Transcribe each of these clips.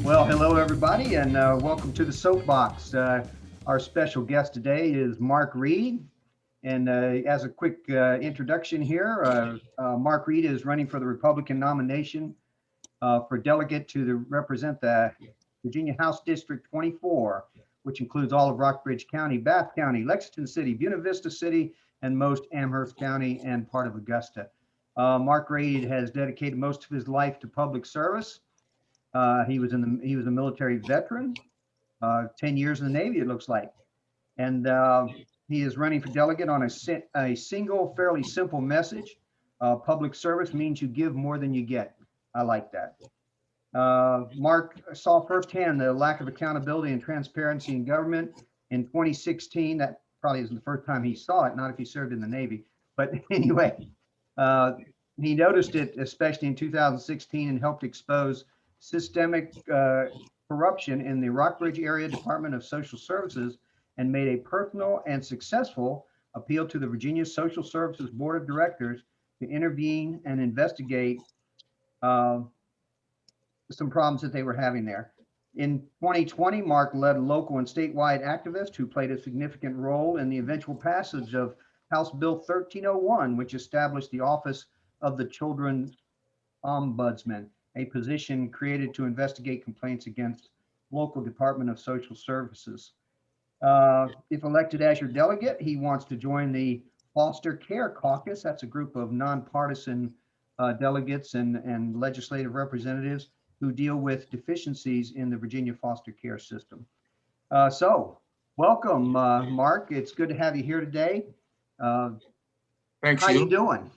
Well, hello everybody, and welcome to the Soapbox. Our special guest today is Mark Reed, and as a quick introduction here, Mark Reed is running for the Republican nomination for delegate represent the Virginia House District 24, which includes all of Rockbridge County, Bath County, Lexington City, Buena Vista City, and most Amherst County and part of Augusta. Mark Reed has dedicated most of his life to public service. He was a military veteran, 10 years in the Navy, it looks like. And he is running for delegate on a single, fairly simple message. Public service means you give more than you get. I like that. Mark saw firsthand the lack of accountability and transparency in government in 2016. That probably isn't the first time he saw it, not if he served in the Navy. But anyway, he noticed it, especially in 2016, and helped expose systemic corruption in the Rockbridge Area Department of Social Services, and made a personal and successful appeal to the Virginia Social Services Board of Directors to intervene and investigate some problems that they were having there. In 2020, Mark led local and statewide activists who played a significant role in the eventual passage of House Bill 1301, which established the Office of the Children's Ombudsman, a position created to investigate complaints against local Department of Social Services. If elected as your delegate, he wants to join the Foster Care Caucus. That's a group of nonpartisan delegates and legislative representatives who deal with deficiencies in the Virginia foster care system. So welcome, Mark. It's good to have you here today. Thanks. How you doing?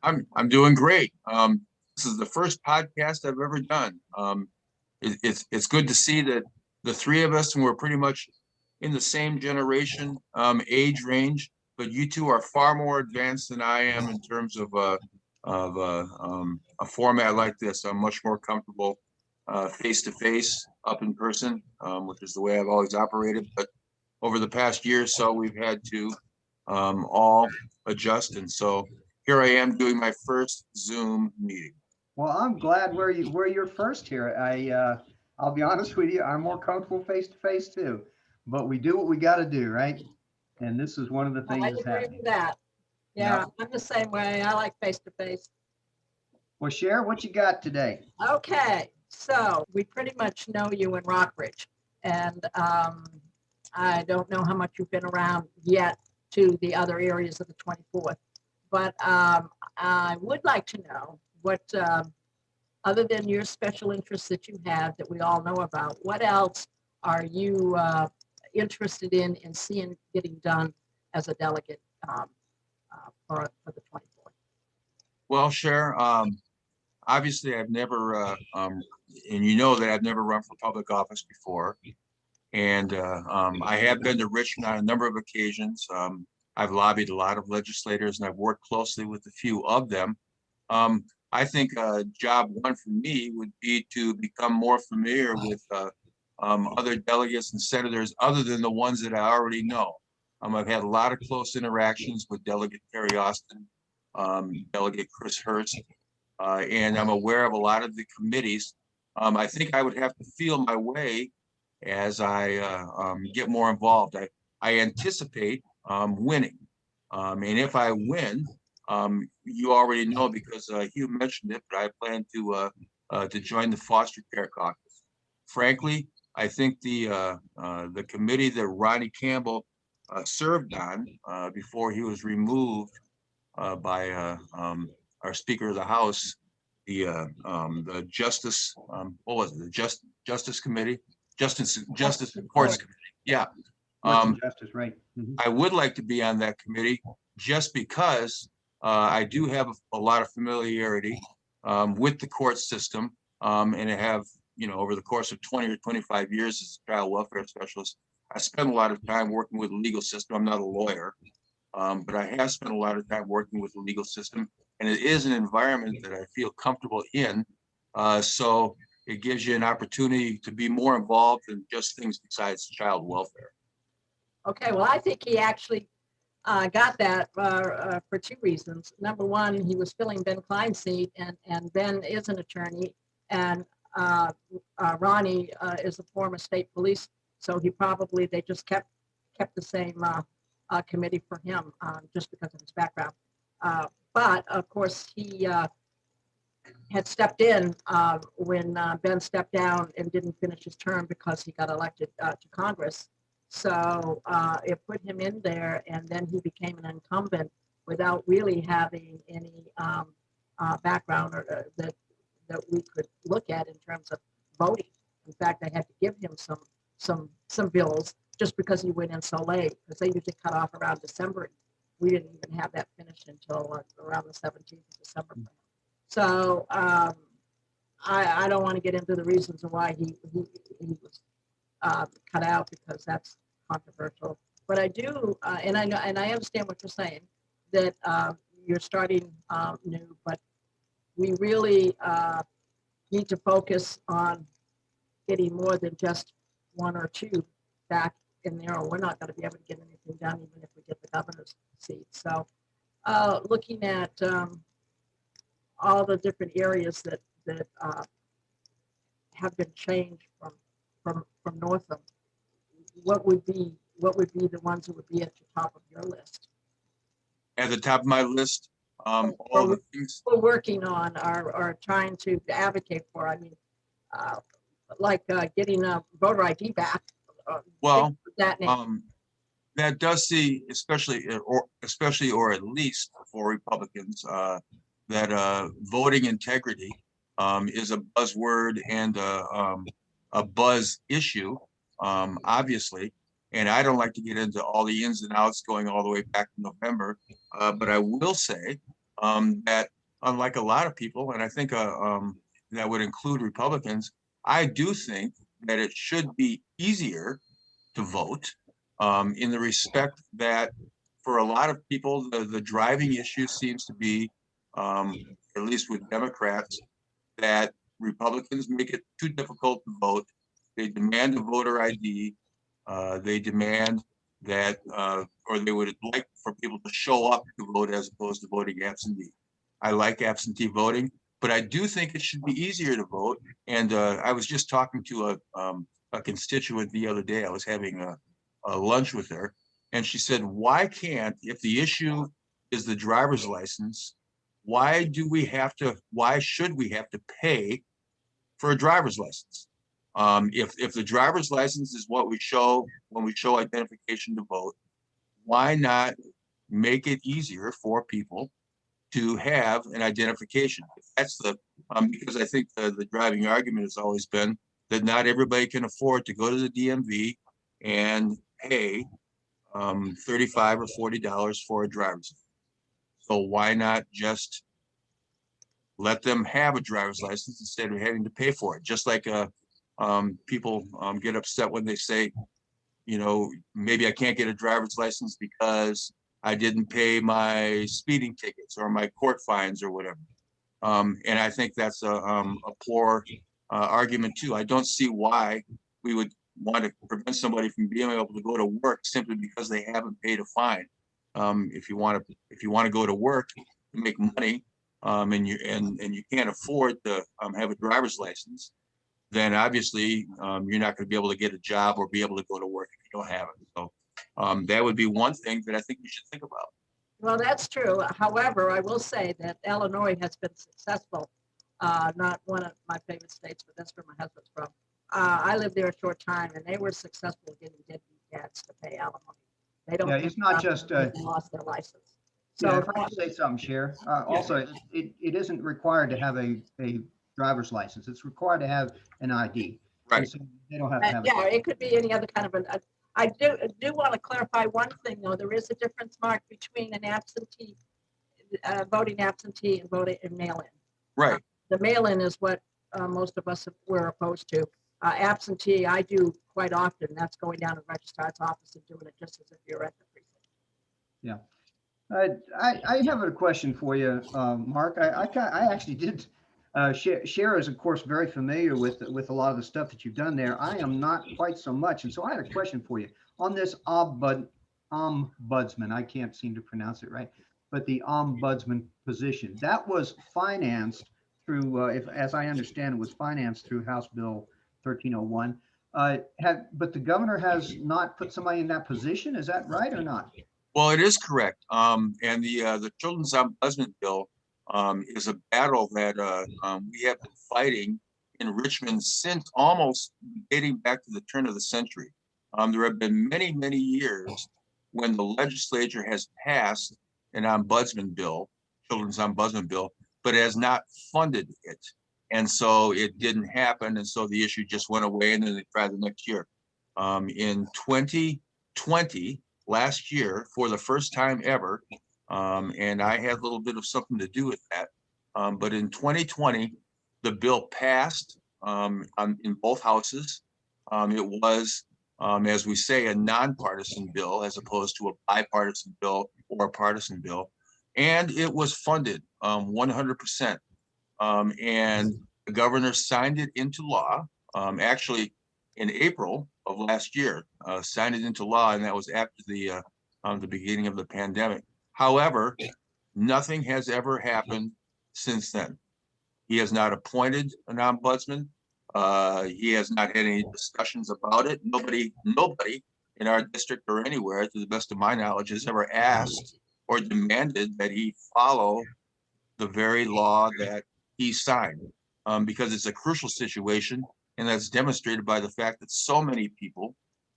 I'm doing great. This is the first podcast I've ever done. It's good to see that the three of us, and we're pretty much in the same generation, age range, but you two are far more advanced than I am in terms of a format like this. I'm much more comfortable face to face, up in person, which is the way I've always operated. But over the past year or so, we've had to all adjust, and so here I am doing my first Zoom meeting. Well, I'm glad you're first here. I'll be honest with you, I'm more comfortable face to face too, but we do what we got to do, right? And this is one of the things that's happening. I agree with that. Yeah, I'm the same way. I like face to face. Well, Cher, what you got today? Okay, so we pretty much know you in Rockbridge, and I don't know how much you've been around yet to the other areas of the 24th, but I would like to know what, other than your special interests that you have that we all know about, what else are you interested in seeing getting done as a delegate for the 24th? Well, Cher, obviously I've never, and you know that I've never run for public office before. And I have been to Richmond on a number of occasions. I've lobbied a lot of legislators, and I've worked closely with a few of them. I think job one for me would be to become more familiar with other delegates and senators other than the ones that I already know. I've had a lot of close interactions with Delegate Terry Austin, Delegate Chris Hurst, and I'm aware of a lot of the committees. I think I would have to feel my way as I get more involved. I anticipate winning, and if I win, you already know because Hugh mentioned it, but I plan to join the Foster Care Caucus. Frankly, I think the committee that Ronnie Campbell served on before he was removed by our Speaker of the House, the Justice, what was it? The Justice Committee, Justice and Courts Committee. Yeah. Justice, right. Mm-hmm. I would like to be on that committee just because I do have a lot of familiarity with the court system, and I have, over the course of 20 or 25 years as a child welfare specialist, I spent a lot of time working with the legal system. I'm not a lawyer, but I have spent a lot of time working with the legal system, and it is an environment that I feel comfortable in. So it gives you an opportunity to be more involved in just things besides child welfare. Okay, well, I think he actually got that for two reasons. Number one, he was filling Ben Klein's seat, and Ben is an attorney, and Ronnie is a former state police, so they just kept the same committee for him just because of his background. But of course, he had stepped in when Ben stepped down and didn't finish his term because he got elected to Congress. So it put him in there, and then he became an incumbent without really having any background or that we could look at in terms of voting. In fact, I had to give him some bills just because he went in so late, because they usually cut off around December. We didn't even have that finished until around the 17th of December. So I don't want to get into the reasons of why he was cut out, because that's controversial. But I do, and I know, and I understand what you're saying, that you're starting new, but we really need to focus on getting more than just one or two back in there, or we're not going to be able to get anything done, even if we get the governor's seat. So looking at all the different areas that have been changed from Northam, what would be the ones that would be at the top of your list? At the top of my list, all the things. We're working on or trying to advocate for. I mean, like getting a voter ID back. Well, that name. that does see, especially or at least for Republicans, that voting integrity is a buzzword and a buzz issue, obviously. And I don't like to get into all the ins and outs going all the way back to November, but I will say that unlike a lot of people, and I think that would include Republicans, I do think that it should be easier to vote in the respect that for a lot of people, the driving issue seems to be, at least with Democrats, that Republicans make it too difficult to vote. They demand a voter ID. They demand that, or they would like for people to show up to vote as opposed to voting absentee. I like absentee voting, but I do think it should be easier to vote. And I was just talking to a constituent the other day. I was having a lunch with her, and she said, why can't, if the issue is the driver's license, why should we have to pay for a driver's license? If the driver's license is what we show when we show identification to vote, why not make it easier for people to have an identification? That's because I think the driving argument has always been that not everybody can afford to go to the DMV and pay $35 or $40 for a driver's license. So why not just let them have a driver's license instead of having to pay for it? Just like people get upset when they say, you know, maybe I can't get a driver's license because I didn't pay my speeding tickets or my court fines or whatever. And I think that's a poor argument too. I don't see why we would want to prevent somebody from being able to go to work simply because they haven't paid a fine. If you want to go to work to make money, and you can't afford to have a driver's license, then obviously you're not going to be able to get a job or be able to go to work if you don't have it. So that would be one thing that I think we should think about. Well, that's true. However, I will say that Illinois has been successful. Not one of my favorite states, but that's where my husband's from. I lived there a short time, and they were successful getting deadbeat dads to pay alimony. They don't. Yeah, it's not just they lost their license. So yeah, if I can say something, Cher. Also, it isn't required to have a driver's license. It's required to have an ID. Right. And so they don't have to have yeah, it could be any other kind of an. I do want to clarify one thing, though. There is a difference, Mark, between an absentee, voting absentee, and voting in mail-in. Right. The mail-in is what most of us were opposed to. Absentee, I do quite often. That's going down to the registrar's office and doing it just as if you're at the precinct. Yeah. I have a question for you, Mark. I actually did. Cher is, of course, very familiar with a lot of the stuff that you've done there. I am not quite so much, and so I had a question for you on this ombudsman. I can't seem to pronounce it right, but the ombudsman position that was financed through, if, as I understand, it was financed through House Bill 1301. But the governor has not put somebody in that position. Is that right or not? Well, it is correct. And the Children's Ombudsman Bill is a battle that we have been fighting in Richmond since almost dating back to the turn of the century. There have been many, many years when the legislature has passed an ombudsman bill, children's ombudsman bill, but has not funded it. And so it didn't happen. And so the issue just went away, and then they tried the next year. In 2020, last year, for the first time ever, and I had a little bit of something to do with that. But in 2020, the bill passed in both houses. It was, as we say, a nonpartisan bill as opposed to a bipartisan bill or a partisan bill. And it was funded 100%. And the governor signed it into law, actually in April of last year, signed it into law, and that was after the beginning of the pandemic. However, nothing has ever happened since then. He has not appointed an ombudsman. He has not had any discussions about it. Nobody in our district or anywhere, to the best of my knowledge, has ever asked or demanded that he follow the very law that he signed, because it's a crucial situation, and that's demonstrated by the fact that so many people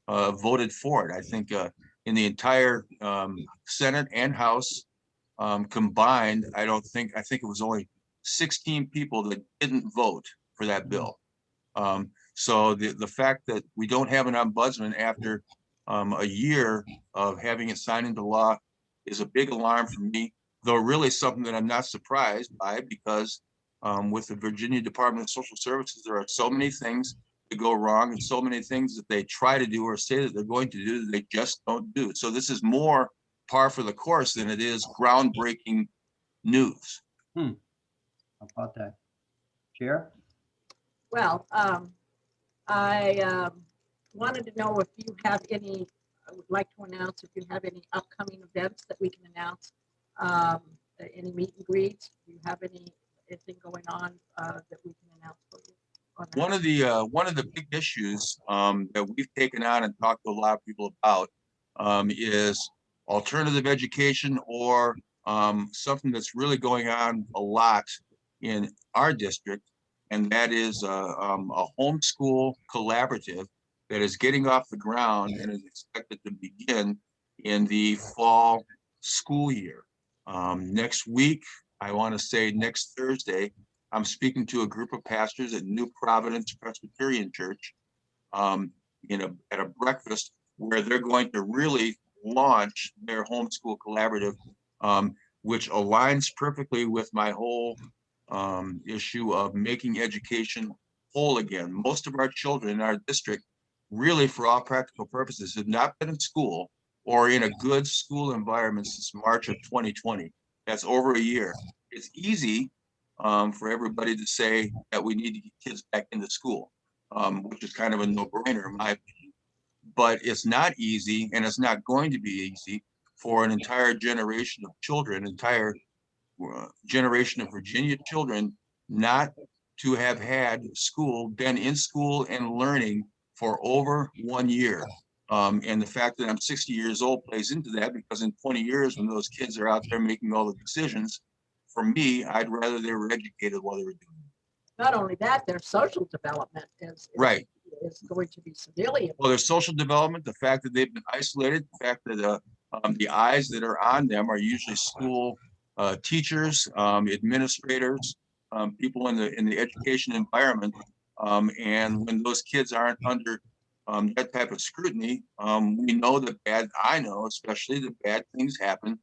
voted for it. I think in the entire Senate and House combined, I think it was only 16 people that didn't vote for that bill. So the fact that we don't have an ombudsman after a year of having it signed into law is a big alarm for me, though really something that I'm not surprised by, because with the Virginia Department of Social Services, there are so many things that go wrong and so many things that they try to do or say that they're going to do that they just don't do. So this is more par for the course than it is groundbreaking news. How about that? Chair? Well, I wanted to know if you have any, I would like to announce if you have any upcoming events that we can announce, any meet and greets. Do you have anything going on that we can announce for you? One of the big issues that we've taken on and talked to a lot of people about is alternative education, or something that's really going on a lot in our district, and that is a homeschool collaborative that is getting off the ground and is expected to begin in the fall school year. Next week, I want to say next Thursday, I'm speaking to a group of pastors at New Providence Presbyterian Church at a breakfast where they're going to really launch their homeschool collaborative, which aligns perfectly with my whole issue of making education whole again. Most of our children in our district, really for all practical purposes, have not been in school or in a good school environment since March of 2020. That's over a year. It's easy for everybody to say that we need to get kids back into school, which is kind of a no-brainer in my opinion. But it's not easy, and it's not going to be easy for an entire generation of children, entire generation of Virginia children, not to have had school, been in school and learning for over 1 year. And the fact that I'm 60 years old plays into that, because in 20 years, when those kids are out there making all the decisions, for me, I'd rather they were educated while they were doing it. Not only that, their social development Right. is going to be severely. Well, their social development, the fact that they've been isolated, the fact that the eyes that are on them are usually school teachers, administrators, people in the education environment. And when those kids aren't under that type of scrutiny, we know that I know especially the bad things happen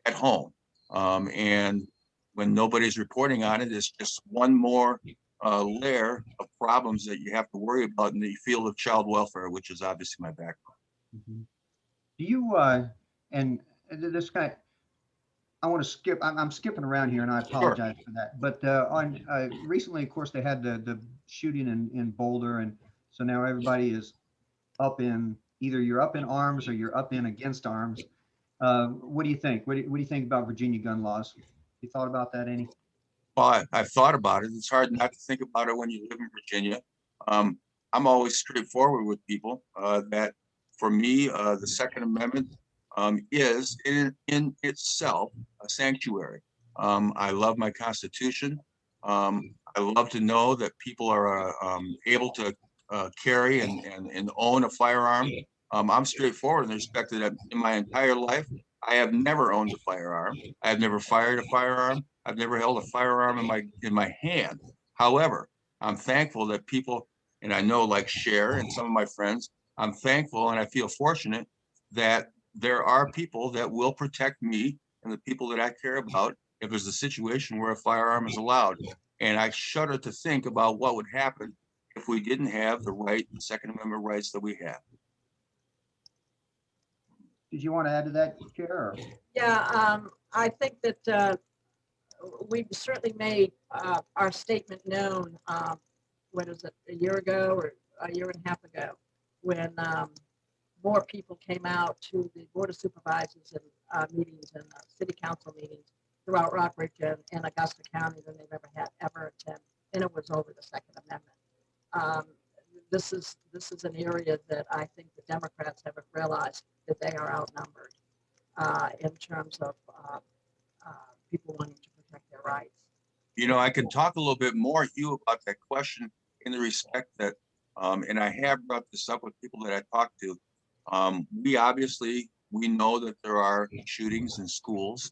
at home. And when nobody's reporting on it, it's just one more layer of problems that you have to worry about in the field of child welfare, which is obviously my background. Mm-hmm. Do you, and this guy, I want to skip, I'm skipping around here and I apologize for that. But recently, of course, they had the shooting in Boulder. And so now everybody is up in, either you're up in arms or you're up in against arms. What do you think? What do you think about Virginia gun laws? You thought about that any? Well, I've thought about it. It's hard not to think about it when you live in Virginia. Um, I'm always straightforward with people, that for me, the Second Amendment, is in itself a sanctuary. I love my Constitution. I love to know that people are, able to, carry and own a firearm. I'm straightforward in the respect that in my entire life, I have never owned a firearm. I have never fired a firearm. I've never held a firearm in my hand. However, I'm thankful that people, and I know like Cher and some of my friends, I'm thankful and I feel fortunate that there are people that will protect me and the people that I care about if there's a situation where a firearm is allowed. And I shudder to think about what would happen if we didn't have the Second Amendment rights that we have. Did you want to add to that, Chair? Or- Yeah, I think that we've certainly made our statement known, what is it, a year ago or a year and a half ago, when more people came out to the Board of Supervisors and meetings and city council meetings throughout Rockbridge and Augusta County than they've ever attended, and it was over the Second Amendment. This is an area that I think the Democrats haven't realized that they are outnumbered in terms of people wanting to protect their rights. You know, I can talk a little bit more, Hugh, about that question in the respect that, and I have brought this up with people that I talked to. We know that there are shootings in schools,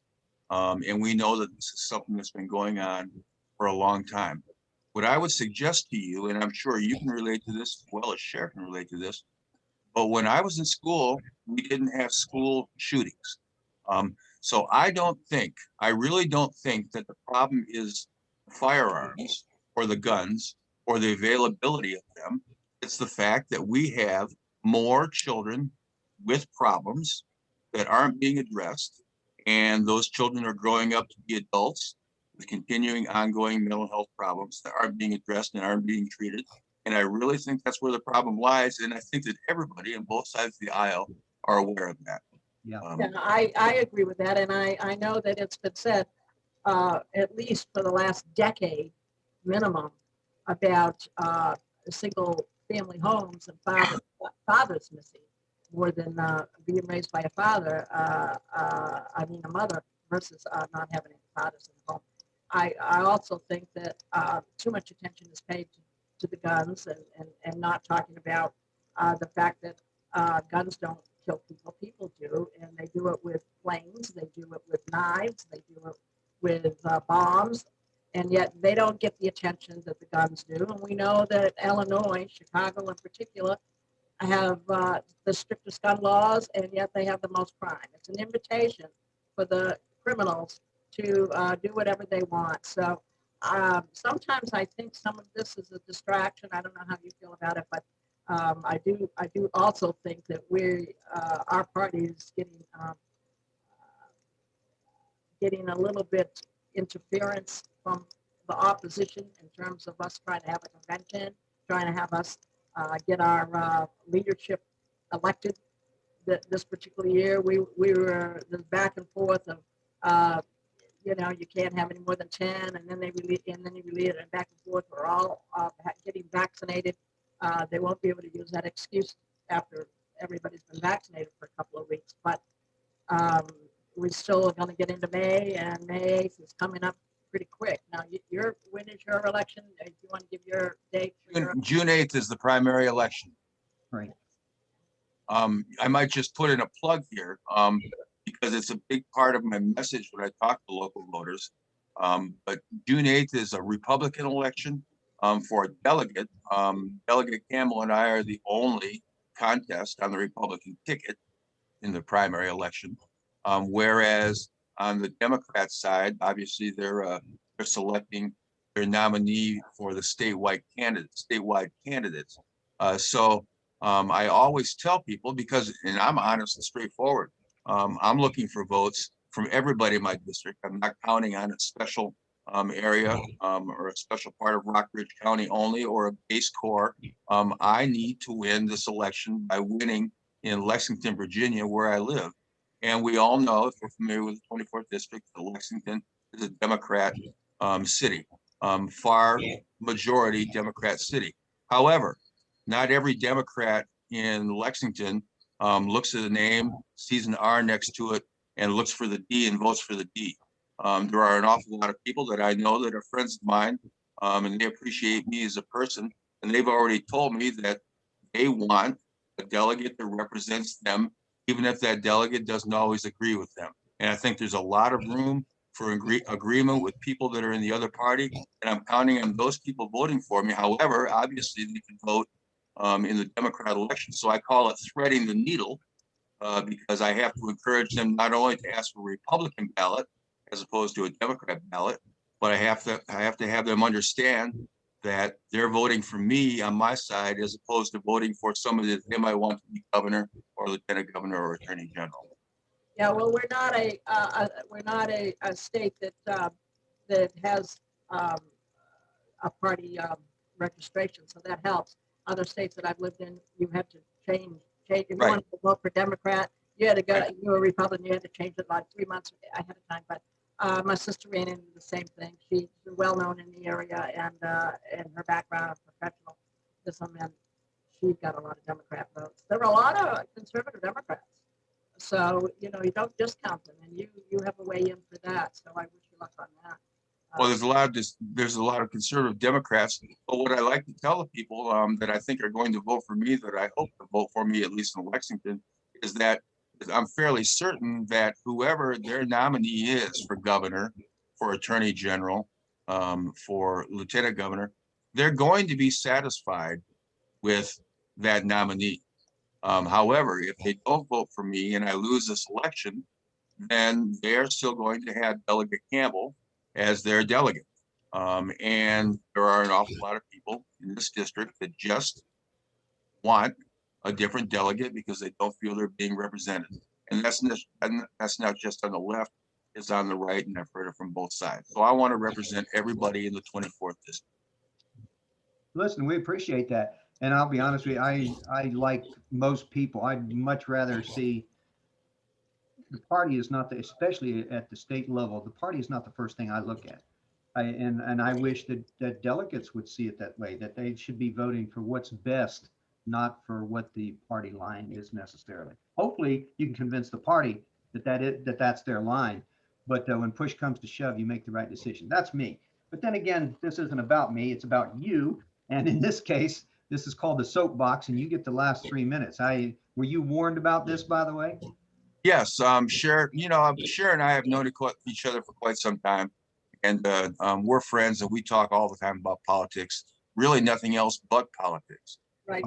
and we know that this is something that's been going on for a long time. What I would suggest to you, and I'm sure you can relate to this as well as Cher can relate to this, but when I was in school, we didn't have school shootings. So I really don't think that the problem is firearms or the guns or the availability of them. It's the fact that we have more children with problems that aren't being addressed. And those children are growing up to be adults with continuing ongoing mental health problems that aren't being addressed and aren't being treated. And I really think that's where the problem lies. And I think that everybody on both sides of the aisle are aware of that. Yeah. Yeah, I agree with that, and I know that it's been said at least for the last decade minimum about single family homes and fathers missing more than being raised by a father. A mother versus not having any fathers in the home. I also think that too much attention is paid to the guns and not talking about the fact that guns don't kill people. People do, and they do it with flames. They do it with knives. They do it with bombs, and yet they don't get the attention that the guns do. And we know that Illinois, Chicago in particular, have the strictest gun laws, and yet they have the most crime. It's an invitation for the criminals to do whatever they want. So sometimes I think some of this is a distraction. I don't know how you feel about it, but I do also think that our party is getting a little bit interference from the opposition in terms of us trying to have a convention, trying to have us get our leadership elected. This particular year, we were the back and forth of you can't have any more than 10, and then you release it back and forth. We're all getting vaccinated. They won't be able to use that excuse after everybody's been vaccinated for a couple of weeks. But we're still going to get into May, and May 8th is coming up pretty quick. Now, when is your election? Do you want to give your date? June 8th is the primary election. Right. I might just put in a plug here because it's a big part of my message when I talk to local voters. But June 8th is a Republican election for a delegate. Delegate Campbell and I are the only contest on the Republican ticket in the primary election. Whereas on the Democrat side, obviously they're selecting their nominee for the statewide candidates. So I always tell people and I'm honest and straightforward, I'm looking for votes from everybody in my district. I'm not counting on a special area or a special part of Rockbridge County only or a base core. I need to win this election by winning in Lexington, Virginia, where I live. And we all know, if we're familiar with the 24th district, that Lexington is a Democrat city, far majority Democrat city. However, not every Democrat in Lexington looks at the name, sees an R next to it, and looks for the D and votes for the D. There are an awful lot of people that I know that are friends of mine, and they appreciate me as a person, and they've already told me that they want a delegate that represents them, even if that delegate doesn't always agree with them. And I think there's a lot of room for agreement with people that are in the other party, and I'm counting on those people voting for me. However, obviously they can vote in the Democrat election. So I call it threading the needle, because I have to encourage them not only to ask for a Republican ballot as opposed to a Democrat ballot, but I have to have them understand that they're voting for me on my side as opposed to voting for somebody that they might want to be governor or lieutenant governor or attorney general. Yeah, well, we're not a state that has a party registration, so that helps. Other states that I've lived in, you had to change. If you Right. wanted to vote for Democrat, you had to go. Right. You were a Republican, you had to change it like 3 months ahead of time. But my sister ran into the same thing. She's well known in the area, and her background of professionalism, and she got a lot of Democrat votes. There were a lot of conservative Democrats. So, you don't discount them, and you have a way in for that. So I wish you luck on that. Well, there's a lot of conservative Democrats, but what I like to tell the people that I think are going to vote for me, that I hope to vote for me, at least in Lexington, is that I'm fairly certain that whoever their nominee is for governor, for attorney general, for lieutenant governor, they're going to be satisfied with that nominee. However, if they don't vote for me and I lose this election, then they're still going to have Delegate Campbell as their delegate. And there are an awful lot of people in this district that just want a different delegate because they don't feel they're being represented. And that's not just on the left, it's on the right, and I've heard it from both sides. So I want to represent everybody in the 24th district. Listen, we appreciate that. And I'll be honest with you, I like most people, I'd much rather see the party is not the, especially at the state level, the party is not the first thing I look at. And I wish that delegates would see it that way, that they should be voting for what's best, not for what the party line is necessarily. Hopefully you can convince the party that's their line. But when push comes to shove, you make the right decision. That's me. But then again, this isn't about me, it's about you. And in this case, this is called the soapbox, and you get the last 3 minutes. Were you warned about this, by the way? Yes, Cher, Cher and I have known each other for quite some time. And we're friends and we talk all the time about politics, really nothing else but politics. Right.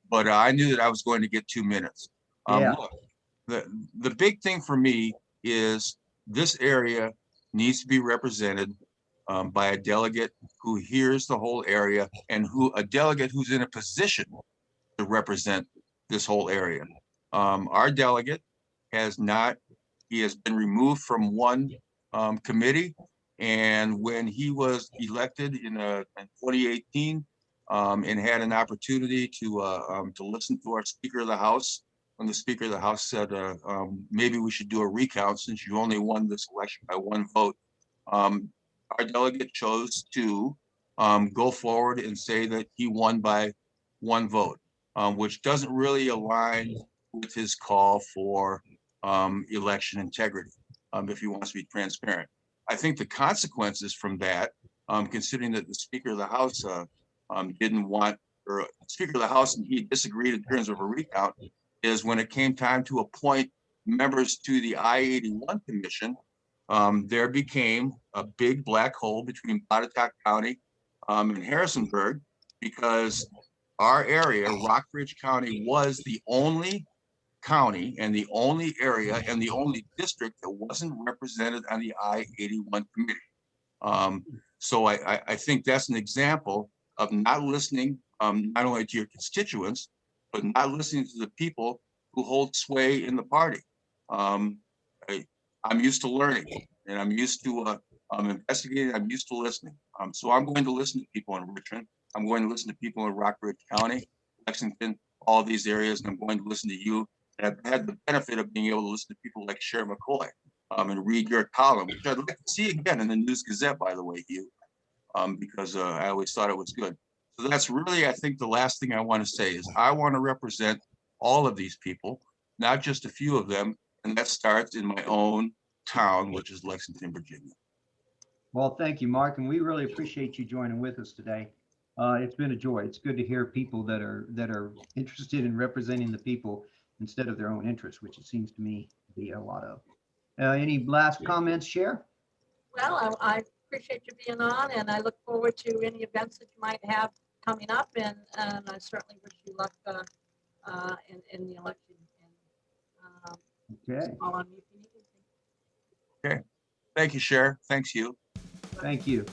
But I knew that I was going to get 2 minutes. Yeah. Look, the big thing for me is this area needs to be represented by a delegate who hears the whole area and a delegate who's in a position to represent this whole area. Our delegate he has been removed from one committee. And when he was elected in 2018 and had an opportunity to listen to our Speaker of the House, when the Speaker of the House said, maybe we should do a recount since you only won this election by one vote, our delegate chose to go forward and say that he won by one vote, which doesn't really align with his call for election integrity, if he wants to be transparent. I think the consequences from that, considering that the Speaker of the House didn't want, or Speaker of the House and he disagreed in terms of a recount, is when it came time to appoint members to the I-81 Commission, there became a big black hole between Botetourt County and Harrisonburg, because our area, Rockbridge County, was the only county and the only area and the only district that wasn't represented on the I-81 committee. So I think that's an example of not listening, not only to your constituents, but not listening to the people who hold sway in the party. I'm used to learning, and I'm used to investigating. I'm used to listening. So I'm going to listen to people in Richmond. I'm going to listen to people in Rockbridge County, Lexington, all these areas, and I'm going to listen to you. And I've had the benefit of being able to listen to people like Cher McCoy. and read your column, which I'd like to see again in the News Gazette, by the way, Hugh, because I always thought it was good. So that's really, I think, the last thing I want to say is I want to represent all of these people, not just a few of them, and that starts in my own town, which is Lexington, Virginia. Well, thank you, Mark, and we really appreciate you joining with us today. It's been a joy. It's good to hear people that are interested in representing the people instead of their own interests, which it seems to me to be a lot of. Any last comments, Cher? Well, I appreciate you being on, and I look forward to any events that you might have coming up, and I certainly wish you luck in the election. And Okay, call on me if you need anything. Thank you, Cher. Thanks, Hugh. thank you.